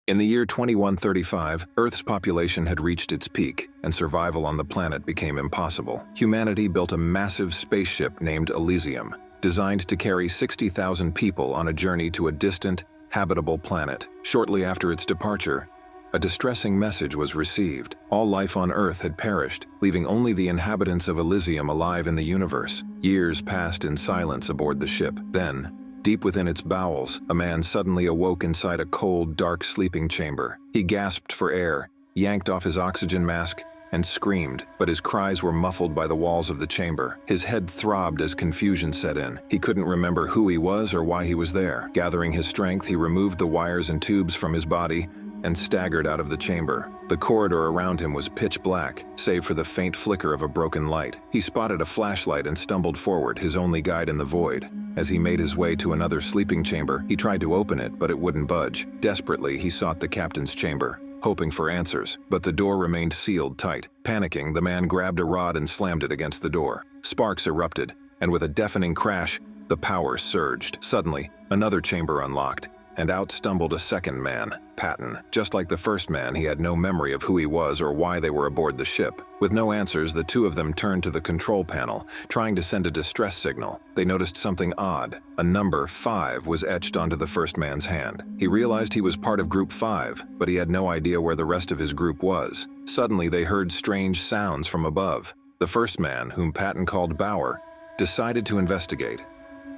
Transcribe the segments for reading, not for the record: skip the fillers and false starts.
In the year 2135, Earth's population had reached its peak, and survival on the planet became impossible. Humanity built a massive spaceship named Elysium, designed to carry 60,000 people on a journey to a distant, habitable planet. Shortly after its departure, a distressing message was received. All life on Earth had perished, leaving only the inhabitants of Elysium alive in the universe. Years passed in silence aboard the ship. Then, deep within its bowels, a man suddenly awoke inside a cold, dark sleeping chamber. He gasped for air, yanked off his oxygen mask, and screamed, but his cries were muffled by the walls of the chamber. His head throbbed as confusion set in. He couldn't remember who he was or why he was there. Gathering his strength, he removed the wires and tubes from his body and staggered out of the chamber. The corridor around him was pitch black, save for the faint flicker of a broken light. He spotted a flashlight and stumbled forward, his only guide in the void. As he made his way to another sleeping chamber, he tried to open it, but it wouldn't budge. Desperately, he sought the captain's chamber, hoping for answers, but the door remained sealed tight. Panicking, the man grabbed a rod and slammed it against the door. Sparks erupted, and with a deafening crash, the power surged. Suddenly, another chamber unlocked, and out stumbled a second man, Patton. Just like the first man, he had no memory of who he was or why they were aboard the ship. With no answers, the two of them turned to the control panel, trying to send a distress signal. They noticed something odd. A number 5 was etched onto the first man's hand. He realized he was part of Group 5, but he had no idea where the rest of his group was. Suddenly, they heard strange sounds from above. The first man, whom Patton called Bauer, decided to investigate.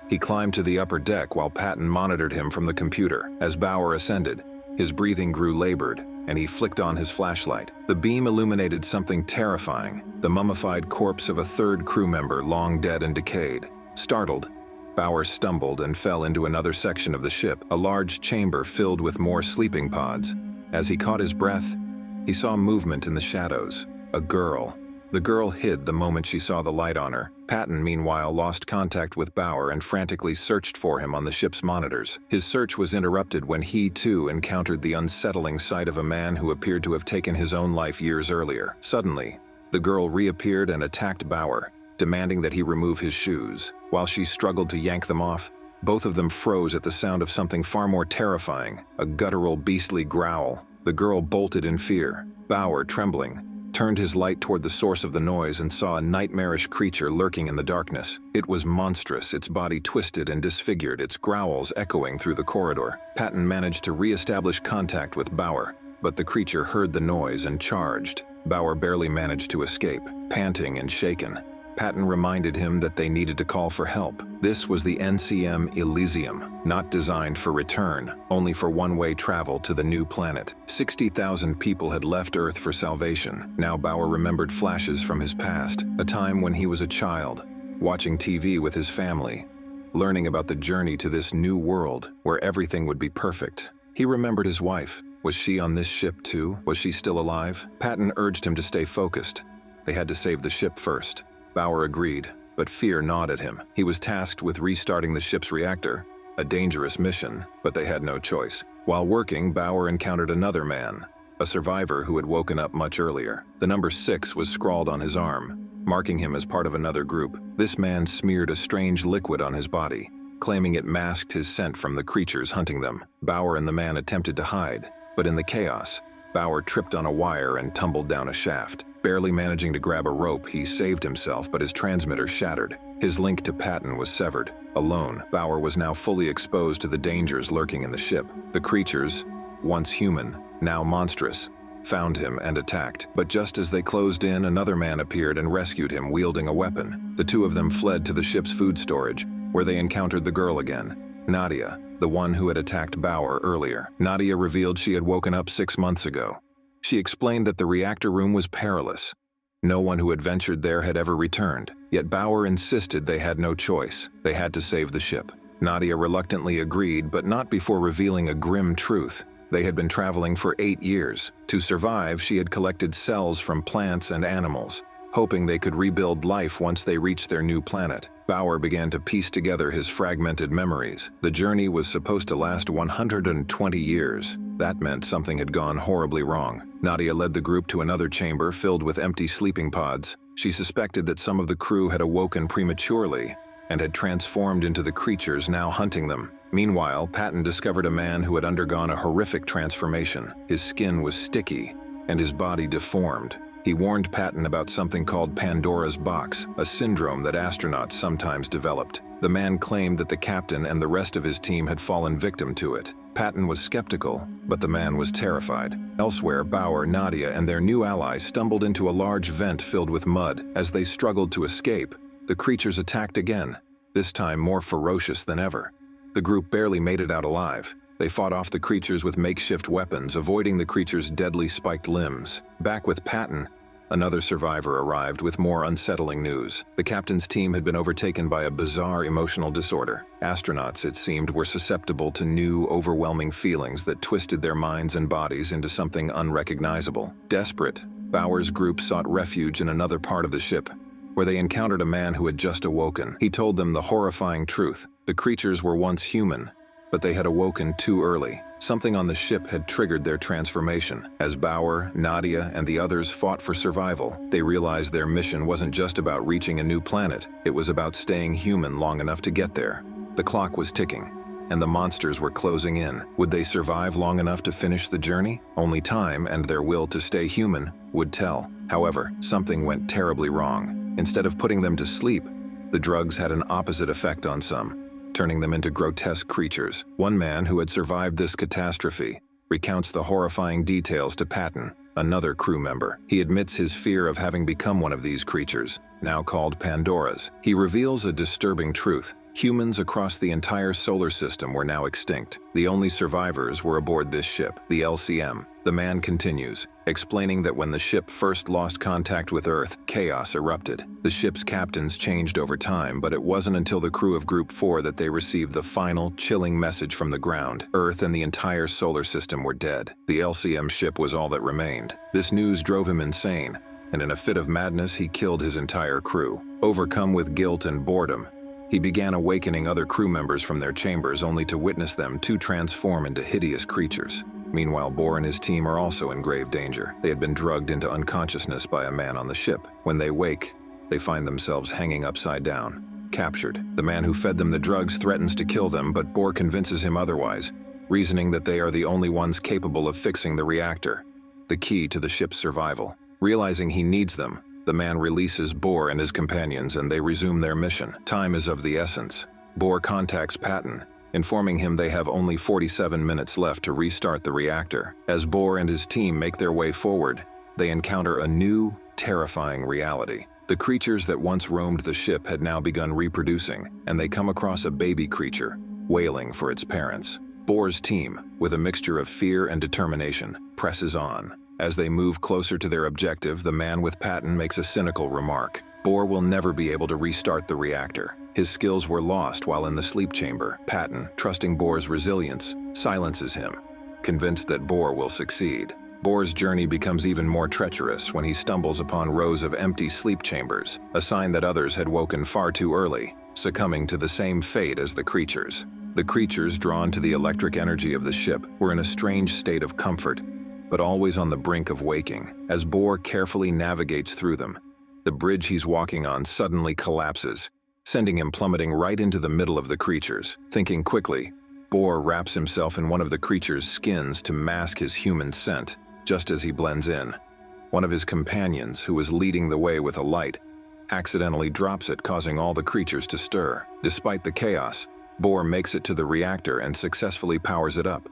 He climbed to the upper deck while Patton monitored him from the computer. As Bauer ascended, his breathing grew labored, and he flicked on his flashlight. The beam illuminated something terrifying, the mummified corpse of a third crew member long dead and decayed. Startled, Bauer stumbled and fell into another section of the ship, a large chamber filled with more sleeping pods. As he caught his breath, he saw movement in the shadows. A girl. The girl hid the moment she saw the light on her. Patton, meanwhile, lost contact with Bauer and frantically searched for him on the ship's monitors. His search was interrupted when he, too, encountered the unsettling sight of a man who appeared to have taken his own life years earlier. Suddenly, the girl reappeared and attacked Bauer, demanding that he remove his shoes. While she struggled to yank them off, both of them froze at the sound of something far more terrifying, a guttural, beastly growl. The girl bolted in fear. Bauer, trembling, turned his light toward the source of the noise and saw a nightmarish creature lurking in the darkness. It was monstrous, its body twisted and disfigured, its growls echoing through the corridor. Patton managed to re-establish contact with Bauer, but the creature heard the noise and charged. Bauer barely managed to escape, panting and shaken. Patton reminded him that they needed to call for help. This was the NCM Elysium, not designed for return, only for one-way travel to the new planet. 60,000 people had left Earth for salvation. Now Bauer remembered flashes from his past, a time when he was a child, watching TV with his family, learning about the journey to this new world where everything would be perfect. He remembered his wife. Was she on this ship too? Was she still alive? Patton urged him to stay focused. They had to save the ship first. Bauer agreed, but fear gnawed at him. He was tasked with restarting the ship's reactor, a dangerous mission, but they had no choice. While working, Bauer encountered another man, a survivor who had woken up much earlier. The number 6 was scrawled on his arm, marking him as part of another group. This man smeared a strange liquid on his body, claiming it masked his scent from the creatures hunting them. Bauer and the man attempted to hide, but in the chaos, Bauer tripped on a wire and tumbled down a shaft. Barely managing to grab a rope, he saved himself, but his transmitter shattered. His link to Patton was severed. Alone, Bauer was now fully exposed to the dangers lurking in the ship. The creatures, once human, now monstrous, found him and attacked. But just as they closed in, another man appeared and rescued him, wielding a weapon. The two of them fled to the ship's food storage, where they encountered the girl again, Nadia, the one who had attacked Bauer earlier. Nadia revealed she had woken up 6 months ago. She explained that the reactor room was perilous. No one who had ventured there had ever returned, yet Bauer insisted they had no choice. They had to save the ship. Nadia reluctantly agreed, but not before revealing a grim truth. They had been traveling for 8 years. To survive, she had collected cells from plants and animals, hoping they could rebuild life once they reached their new planet. Bauer began to piece together his fragmented memories. The journey was supposed to last 120 years. That meant something had gone horribly wrong. Nadia led the group to another chamber filled with empty sleeping pods. She suspected that some of the crew had awoken prematurely and had transformed into the creatures now hunting them. Meanwhile, Patton discovered a man who had undergone a horrific transformation. His skin was sticky, and his body deformed. He warned Patton about something called Pandora's box, a syndrome that astronauts sometimes developed. The man claimed that the captain and the rest of his team had fallen victim to it. Patton was skeptical, but the man was terrified. Elsewhere, Bauer, Nadia, and their new ally stumbled into a large vent filled with mud. As they struggled to escape, the creatures attacked again, this time more ferocious than ever. The group barely made it out alive. They fought off the creatures with makeshift weapons, avoiding the creatures' deadly spiked limbs. Back with Patton, another survivor arrived with more unsettling news. The captain's team had been overtaken by a bizarre emotional disorder. Astronauts, it seemed, were susceptible to new, overwhelming feelings that twisted their minds and bodies into something unrecognizable. Desperate, Bauer's group sought refuge in another part of the ship, where they encountered a man who had just awoken. He told them the horrifying truth. The creatures were once human, but they had awoken too early. Something on the ship had triggered their transformation. As Bauer, Nadia, and the others fought for survival, they realized their mission wasn't just about reaching a new planet. It was about staying human long enough to get there. The clock was ticking, and the monsters were closing in. Would they survive long enough to finish the journey? Only time and their will to stay human would tell. However, something went terribly wrong. Instead of putting them to sleep, the drugs had an opposite effect on some, turning them into grotesque creatures. One man who had survived this catastrophe recounts the horrifying details to Patton, another crew member. He admits his fear of having become one of these creatures, now called Pandoras. He reveals a disturbing truth. Humans across the entire solar system were now extinct. The only survivors were aboard this ship, the LCM. The man continues, explaining that when the ship first lost contact with Earth, chaos erupted. The ship's captains changed over time, but it wasn't until the crew of Group 4 that they received the final, chilling message from the ground. Earth and the entire solar system were dead. The LCM ship was all that remained. This news drove him insane, and in a fit of madness, he killed his entire crew. Overcome with guilt and boredom, he began awakening other crew members from their chambers only to witness them too transform into hideous creatures. Meanwhile, Bohr and his team are also in grave danger. They had been drugged into unconsciousness by a man on the ship. When they wake, they find themselves hanging upside down, captured. The man who fed them the drugs threatens to kill them, but Bohr convinces him otherwise, reasoning that they are the only ones capable of fixing the reactor, the key to the ship's survival. Realizing he needs them, the man releases Bohr and his companions, and they resume their mission. Time is of the essence. Bohr contacts Patton, informing him they have only 47 minutes left to restart the reactor. As Bohr and his team make their way forward, they encounter a new, terrifying reality. The creatures that once roamed the ship had now begun reproducing, and they come across a baby creature, wailing for its parents. Bohr's team, with a mixture of fear and determination, presses on. As they move closer to their objective, the man with Patton makes a cynical remark. Bohr will never be able to restart the reactor. His skills were lost while in the sleep chamber. Patton, trusting Bohr's resilience, silences him, convinced that Bohr will succeed. Bohr's journey becomes even more treacherous when he stumbles upon rows of empty sleep chambers, a sign that others had woken far too early, succumbing to the same fate as the creatures. The creatures, drawn to the electric energy of the ship, were in a strange state of comfort, but always on the brink of waking. As Bohr carefully navigates through them, the bridge he's walking on suddenly collapses, sending him plummeting right into the middle of the creatures. Thinking quickly, Bohr wraps himself in one of the creatures' skins to mask his human scent. Just as he blends in, one of his companions, who was leading the way with a light, accidentally drops it, causing all the creatures to stir. Despite the chaos, Bohr makes it to the reactor and successfully powers it up.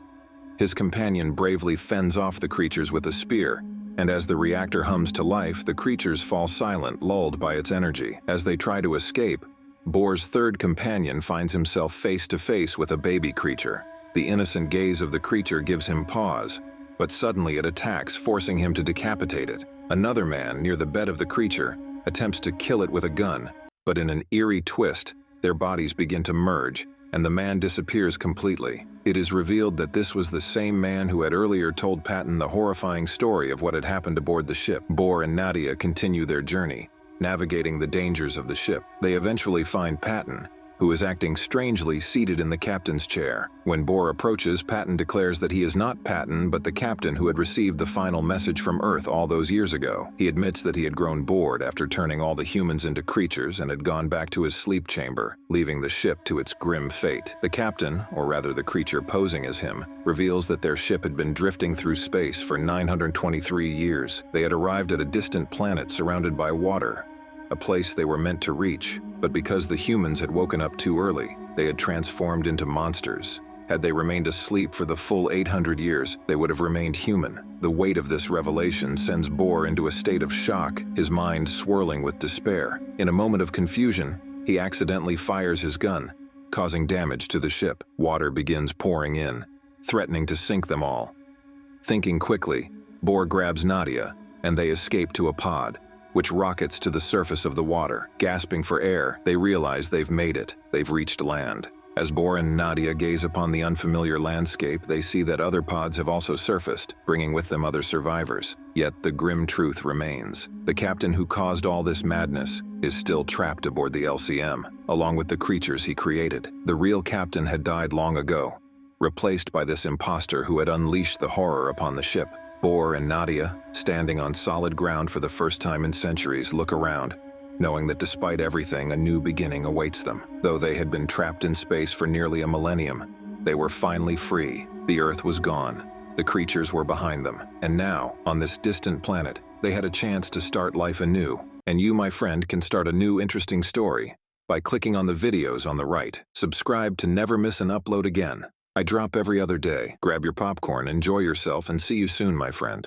His companion bravely fends off the creatures with a spear, and as the reactor hums to life, the creatures fall silent, lulled by its energy. As they try to escape, Bohr's third companion finds himself face to face with a baby creature. The innocent gaze of the creature gives him pause, but suddenly it attacks, forcing him to decapitate it. Another man, near the bed of the creature, attempts to kill it with a gun, but in an eerie twist, their bodies begin to merge, and the man disappears completely. It is revealed that this was the same man who had earlier told Patton the horrifying story of what had happened aboard the ship. Bohr and Nadia continue their journey, navigating the dangers of the ship. They eventually find Patton, who is acting strangely seated in the captain's chair. When Bohr approaches, Patton declares that he is not Patton but the captain who had received the final message from Earth all those years ago. He admits that he had grown bored after turning all the humans into creatures and had gone back to his sleep chamber, leaving the ship to its grim fate. The captain, or rather the creature posing as him, reveals that their ship had been drifting through space for 923 years. They had arrived at a distant planet surrounded by water, a place they were meant to reach, but because the humans had woken up too early, they had transformed into monsters. Had they remained asleep for the full 800 years, they would have remained human. The weight of this revelation sends Bohr into a state of shock, his mind swirling with despair. In a moment of confusion, he accidentally fires his gun, causing damage to the ship. Water begins pouring in, threatening to sink them all. Thinking quickly, Bohr grabs Nadia, and they escape to a pod, which rockets to the surface of the water. Gasping for air, they realize they've made it. They've reached land. As Bohr and Nadia gaze upon the unfamiliar landscape, they see that other pods have also surfaced, bringing with them other survivors. Yet the grim truth remains. The captain who caused all this madness is still trapped aboard the LCM, along with the creatures he created. The real captain had died long ago, replaced by this imposter who had unleashed the horror upon the ship. Bohr and Nadia, standing on solid ground for the first time in centuries, look around, knowing that despite everything, a new beginning awaits them. Though they had been trapped in space for nearly a millennium, they were finally free. The Earth was gone. The creatures were behind them. And now, on this distant planet, they had a chance to start life anew. And you, my friend, can start a new interesting story by clicking on the videos on the right. Subscribe to never miss an upload again. I drop every other day. Grab your popcorn, enjoy yourself, and see you soon, my friend.